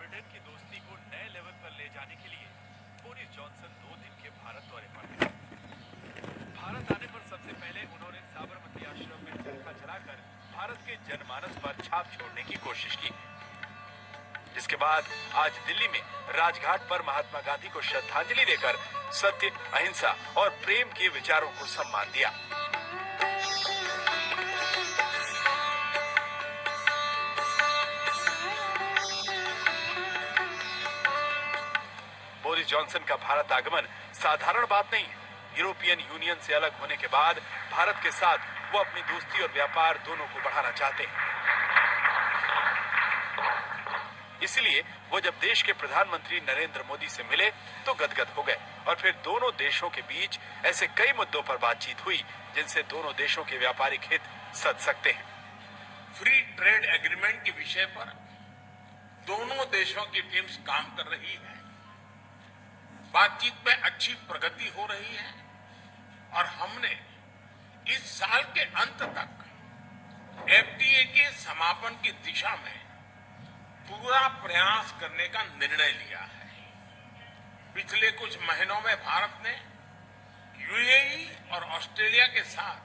Britain की दोस्ती को नए लेवल पर ले जाने के लिए बोरिस जॉनसन 2 दिन के भारत दौरे पर थे। भारत आने पर सबसे पहले उन्होंने साबरमती आश्रम में चरखा चलाकर भारत के जनमानस पर छाप छोड़ने की कोशिश की, जिसके बाद आज दिल्ली में राजघाट पर महात्मा गांधी को श्रद्धांजलि देकर सत्य, अहिंसा और प्रेम के विचारों को सम्मान दिया। बोरिस जॉनसन का भारत आगमन साधारण बात नहीं है। यूरोपियन यूनियन से अलग होने के बाद भारत के साथ वो अपनी दोस्ती और व्यापार दोनों को बढ़ाना चाहते हैं। इसलिए वो जब देश के प्रधानमंत्री नरेंद्र मोदी से मिले तो गदगद हो गए और फिर दोनों देशों के बीच ऐसे कई मुद्दों पर बातचीत हुई जिनसे दोनों देशों के व्यापारिक हित सध सकते हैं। फ्री ट्रेड एग्रीमेंट के विषय पर दोनों देशों की टीम्स काम कर रही है। बातचीत में अच्छी प्रगति हो रही है और हमने इस साल के अंत तक एफटीए के समापन की दिशा में पूरा प्रयास करने का निर्णय लिया है। पिछले कुछ महीनों में भारत ने यूएई और ऑस्ट्रेलिया के साथ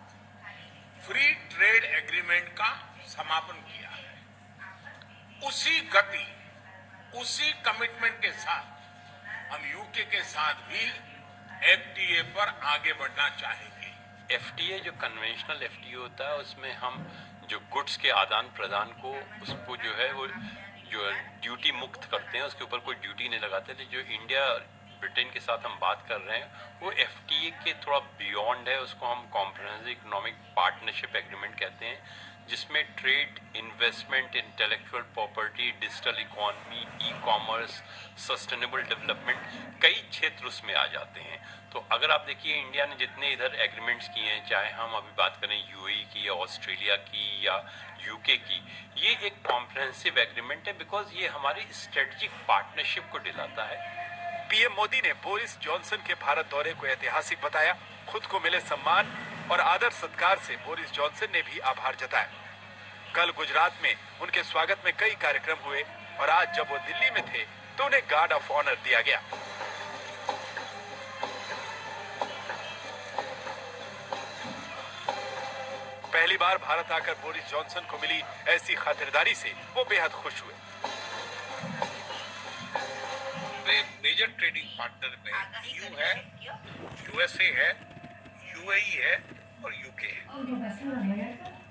फ्री ट्रेड एग्रीमेंट का समापन किया है। उसी गति, उसी कमिटमेंट के साथ हम यूके के साथ भी एफटीए पर आगे बढ़ना चाहेंगे। एफटीए जो कन्वेंशनल एफटीए होता है उसमें हम जो गुड्स के आदान प्रदान को उसको जो है वो जो ड्यूटी मुक्त करते हैं, उसके ऊपर कोई ड्यूटी नहीं लगाते थे। जो इंडिया ब्रिटेन के साथ हम बात कर रहे हैं वो एफटीए के थोड़ा बियॉन्ड है। उसको हम कॉम्प्रिहेंसिव इकोनॉमिक पार्टनरशिप एग्रीमेंट कहते हैं, जिसमें trade, investment, intellectual property, digital economy, e commerce, sustainable development कई क्षेत्र उसमें आ जाते हैं। तो अगर आप देखिए इंडिया ने जितने इधर एग्रीमेंट्स किए हैं, चाहे हम अभी बात करें यूएई की या ऑस्ट्रेलिया की या यूके की, ये एक कॉम्प्रिहेंसिव एग्रीमेंट है बिकॉज ये हमारी स्ट्रेटेजिक पार्टनरशिप को दिलाता है। पीएम मोदी ने बोरिस जॉनसन के भारत दौरे को ऐतिहासिक बताया। खुद को मिले सम्मान और आदर सत्कार से बोरिस जॉनसन ने भी आभार जताया। कल गुजरात में उनके स्वागत में कई कार्यक्रम हुए और आज जब वो दिल्ली में थे तो उन्हें गार्ड ऑफ ऑनर दिया गया। पहली बार भारत आकर बोरिस जॉनसन को मिली ऐसी खातिरदारी से वो बेहद खुश हुए। मेजर ट्रेडिंग पार्टनर में ईयू है, यूएसए है, यूएई है और यूके है।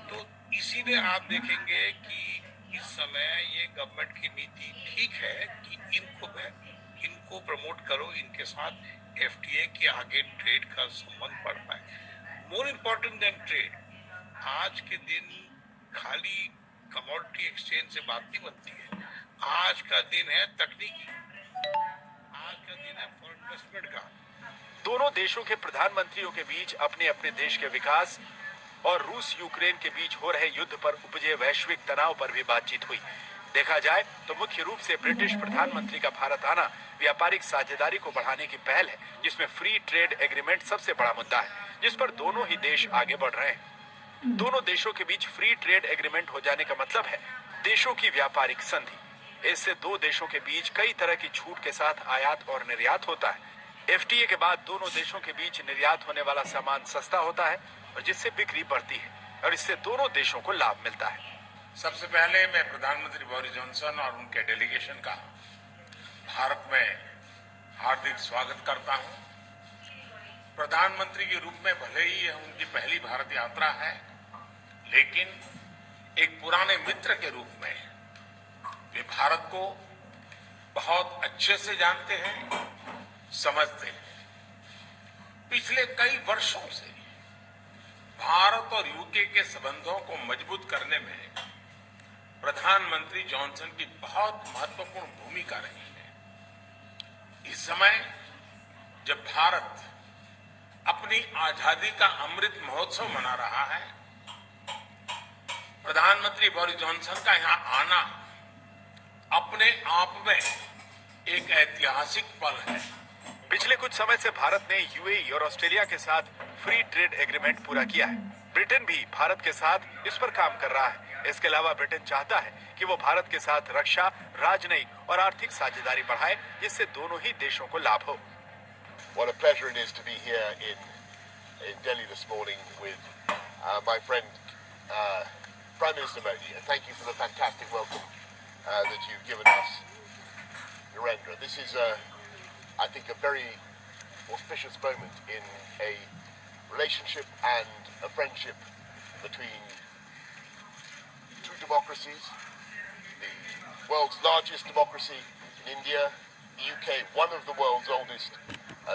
तो इसीलिए आप देखेंगे कि इस समय ये गवर्नमेंट की नीति ठीक है कि इनको प्रमोट करो, इनके साथ एफटीए के आगे ट्रेड का संबंध बढ़ पाए। मोर इम्पोर्टेंट देन ट्रेड, आज के दिन खाली कमोडिटी एक्सचेंज से बात नहीं बनती है। आज का दिन है तकनीकी, आज का दिन है फॉर इन्वेस्टमेंट का। दोनों देशों के प्रधानमंत्रियों के बीच अपने अपने देश के विकास और रूस यूक्रेन के बीच हो रहे युद्ध पर उपजे वैश्विक तनाव पर भी बातचीत हुई। देखा जाए तो मुख्य रूप से ब्रिटिश प्रधानमंत्री का भारत आना व्यापारिक साझेदारी को बढ़ाने की पहल है, जिसमें फ्री ट्रेड एग्रीमेंट सबसे बड़ा मुद्दा है, जिस पर दोनों ही देश आगे बढ़ रहे हैं। दोनों देशों के बीच फ्री ट्रेड एग्रीमेंट हो जाने का मतलब है देशों की व्यापारिक संधि। इससे दो देशों के बीच कई तरह की छूट के साथ आयात और निर्यात होता है। एफटीए के बाद दोनों देशों के बीच निर्यात होने वाला सामान सस्ता होता है और जिससे बिक्री बढ़ती है और इससे दोनों देशों को लाभ मिलता है। सबसे पहले मैं प्रधानमंत्री बोरिस जॉनसन और उनके डेलीगेशन का भारत में हार्दिक स्वागत करता हूं। प्रधानमंत्री के रूप में भले ही यह उनकी पहली भारत यात्रा है, लेकिन एक पुराने मित्र के रूप में वे भारत को बहुत अच्छे से जानते हैं, समझते हैं। पिछले कई वर्षों से भारत और यूके के संबंधों को मजबूत करने में प्रधानमंत्री जॉनसन की बहुत महत्वपूर्ण भूमिका रही है। इस समय जब भारत अपनी आजादी का अमृत महोत्सव मना रहा है, प्रधानमंत्री बोरिस जॉनसन का यहां आना अपने आप में एक ऐतिहासिक पल है। पिछले कुछ समय से भारत ने यूएई और ऑस्ट्रेलिया के साथ फ्री ट्रेड एग्रीमेंट पूरा किया है। ब्रिटेन भी भारत के साथ इस पर काम कर रहा है। इसके अलावा ब्रिटेन चाहता है कि वो भारत के साथ रक्षा, राजनयिक और आर्थिक साझेदारी बढ़ाए, जिससे दोनों ही देशों को लाभ हो। What a pleasure it is to be here in Delhi this morning with my friend Prime Minister Modi, and thank you for the fantastic welcome that you've given us, Narendra. This is, I think, a very auspicious moment in a relationship and a friendship between two democracies, the world's largest democracy in India, the UK, one of the world's oldest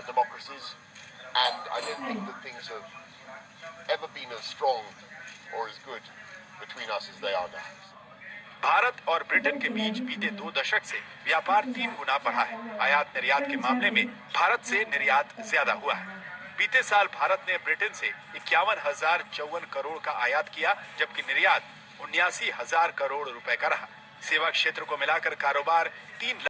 democracies, and I don't think that things have ever been as strong or as good between us as they are now. Bharat और Britain के बीच बीते 2 दशक से व्यापार 3 गुना बढ़ा है। आयात निर्यात के मामले में भारत से निर्यात ज्यादा हुआ है। बीते साल भारत ने ब्रिटेन से 51,054 करोड़ का आयात किया, जबकि निर्यात 79,000 करोड़ रुपए का रहा। सेवा क्षेत्र को मिलाकर कारोबार 3